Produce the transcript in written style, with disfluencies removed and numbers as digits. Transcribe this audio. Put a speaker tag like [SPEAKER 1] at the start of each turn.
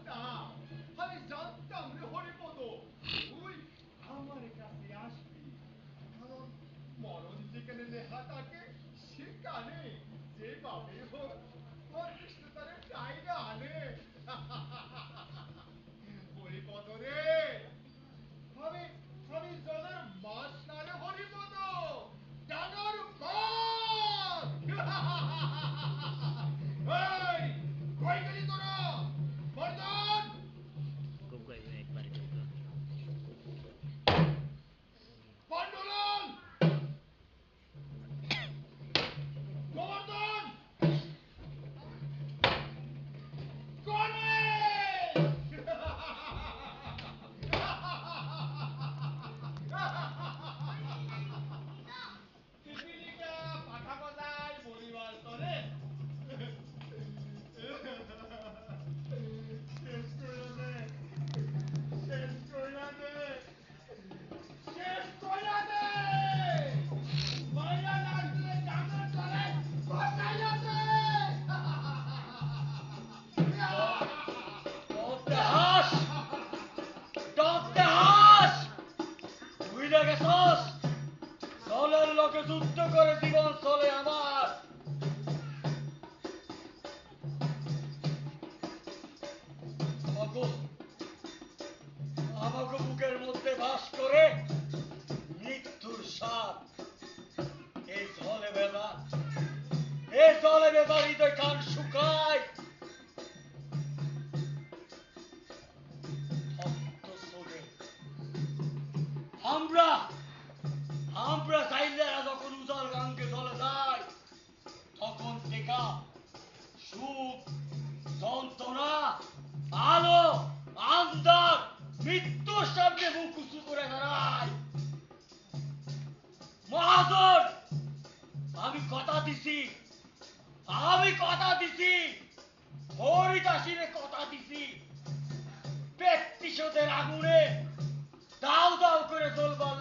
[SPEAKER 1] না, আমি জানতাম রে হরিপদ তুই আমার কাছে আসবি, কারণ মরণ যেখানে লেখা থাকে সেখানে যেভাবে হোক কৃষ্ণ তারে টাইনা আনে। হরিপদ রে, আমি আমি জলের মাছ না রে হরিপদ, ডাঙর মাছ। এই, কই গেলি তোরা? বর্ধন,
[SPEAKER 2] খুব গাইবে একবারে কিন্তু
[SPEAKER 1] পান্ডুলাল, গোবর্ধন, গণেশ! পিপিলিকা পাখা গজায় বলিবার তরে শেষ কইরা দে, শেষ কইরা দে, শেষ কইরা দে! মাইয়া নাচলে ডাঙর তরে বসাইয়া দে!
[SPEAKER 3] হাস ডকতে হাস বুঝলে গেছস দলের লোকে যুদ্ধ করে জীবন চলে আমার আমাকে বুকের মধ্যে বাস করে মৃত্যুর সাপ এই জলে বেদা হৃদয় কান শুকায় আমরা আমরা চাইলে যখন উজাল গাঙ্গে চলে যায় তখন দেখা সুখ যন্ত্রণা আলো আন্দার মৃত্যুর সামনে মুখ উঁচু করে দাঁড়ায় মহাজন আমি কথা দিছি হরিদাসীরে কথা দিছি ব্যক্তিশোধের আগুনে দাও দাও করে জ্বলবার